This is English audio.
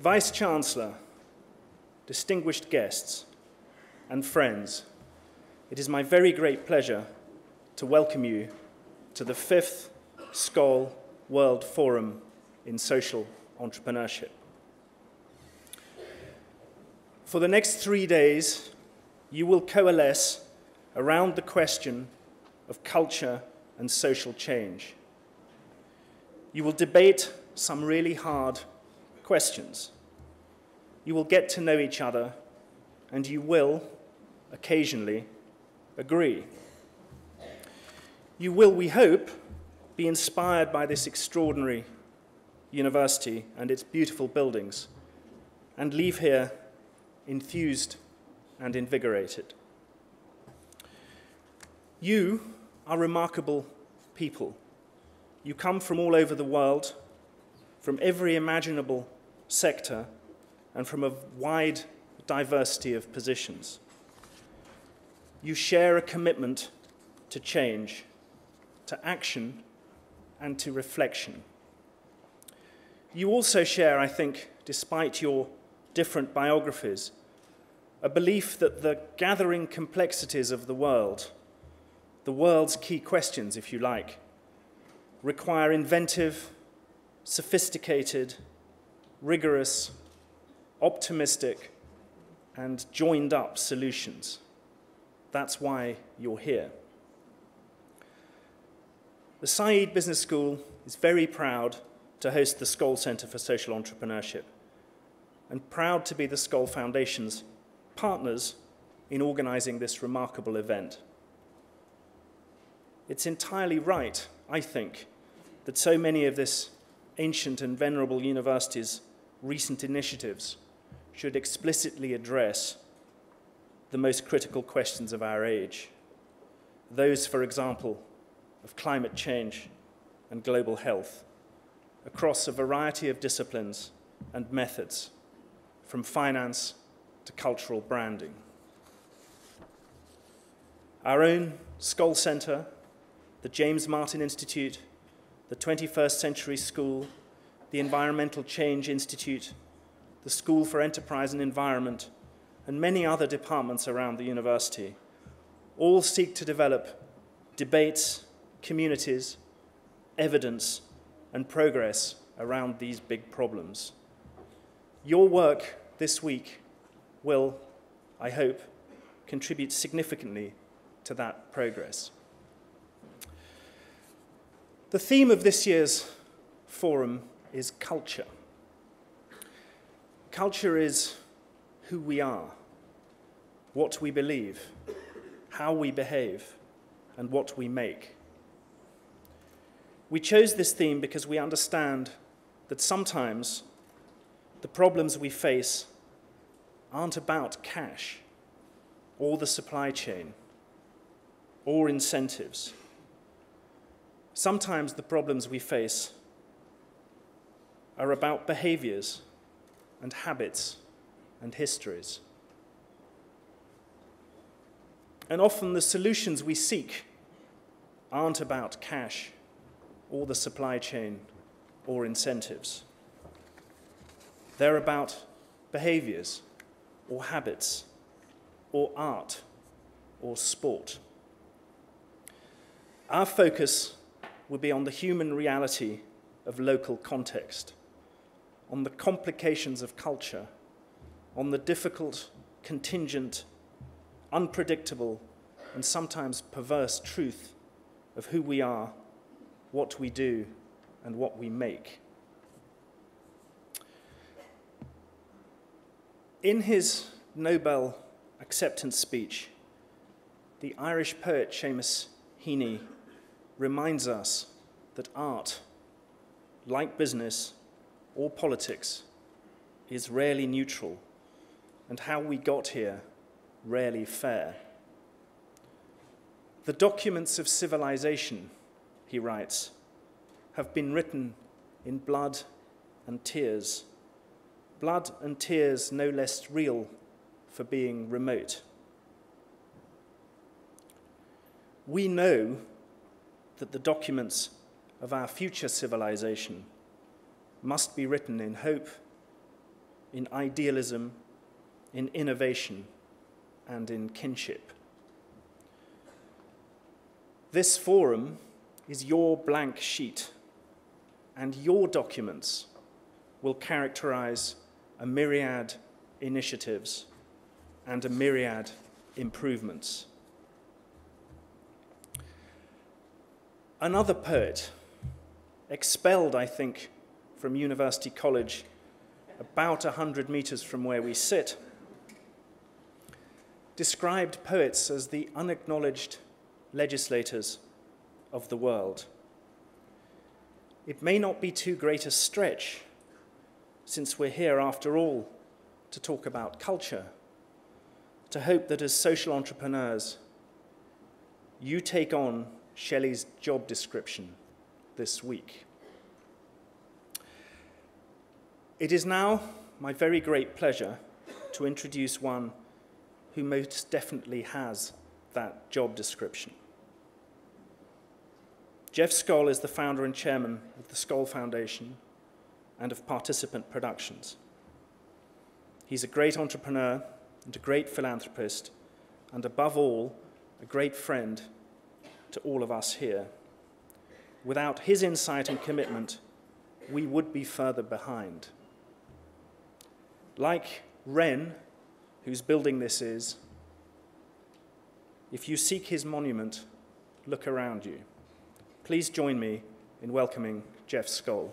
Vice-Chancellor, distinguished guests, and friends, it is my very great pleasure to welcome you to the 5th Skoll World Forum in Social Entrepreneurship. For the next 3 days, you will coalesce around the question of culture and social change. You will debate some really hard questions. You will get to know each other, and you will, occasionally, agree. You will, we hope, be inspired by this extraordinary university and its beautiful buildings, and leave here enthused and invigorated. You are remarkable people. You come from all over the world, from every imaginable sector, and from a wide diversity of positions. You share a commitment to change, to action, and to reflection. You also share, I think, despite your different biographies, a belief that the gathering complexities of the world's key questions, if you like, require inventive, sophisticated, rigorous, optimistic, and joined-up solutions. That's why you're here. The Saïd Business School is very proud to host the Skoll Centre for Social Entrepreneurship, and proud to be the Skoll Foundation's partners in organising this remarkable event. It's entirely right, I think, that so many of this ancient and venerable university's recent initiatives should explicitly address the most critical questions of our age. Those, for example, of climate change and global health, across a variety of disciplines and methods, from finance to cultural branding. Our own Skoll Centre, the James Martin Institute, the 21st Century School, the Environmental Change Institute, the School for Enterprise and Environment, and many other departments around the university, all seek to develop debates, communities, evidence, and progress around these big problems. Your work this week will, I hope, contribute significantly to that progress. The theme of this year's forum is culture. Culture is who we are, what we believe, how we behave, and what we make. We chose this theme because we understand that sometimes the problems we face aren't about cash, or the supply chain, or incentives. Sometimes the problems we face are about behaviors and habits and histories. And often the solutions we seek aren't about cash or the supply chain or incentives. They're about behaviors or habits or art or sport. Our focus will be on the human reality of local context, on the complications of culture, on the difficult, contingent, unpredictable, and sometimes perverse truth of who we are, what we do, and what we make. In his Nobel acceptance speech, the Irish poet Seamus Heaney reminds us that art, like business or politics, is rarely neutral, and how we got here rarely fair. The documents of civilization, he writes, have been written in blood and tears no less real for being remote. We know that the documents of our future civilization must be written in hope, in idealism, in innovation, and in kinship. This forum is your blank sheet, and your documents will characterize a myriad initiatives and a myriad improvements. Another poet, expelled, I think, from University College about 100 meters from where we sit, described poets as the unacknowledged legislators of the world. It may not be too great a stretch, since we're here, after all, to talk about culture, to hope that as social entrepreneurs, you take on Shelley's job description this week. It is now my very great pleasure to introduce one who most definitely has that job description. Jeff Skoll is the founder and chairman of the Skoll Foundation and of Participant Productions. He's a great entrepreneur and a great philanthropist, and above all, a great friend to all of us here. Without his insight and commitment, we would be further behind. Like Wren, whose building this is, if you seek his monument, look around you. Please join me in welcoming Jeff Skoll.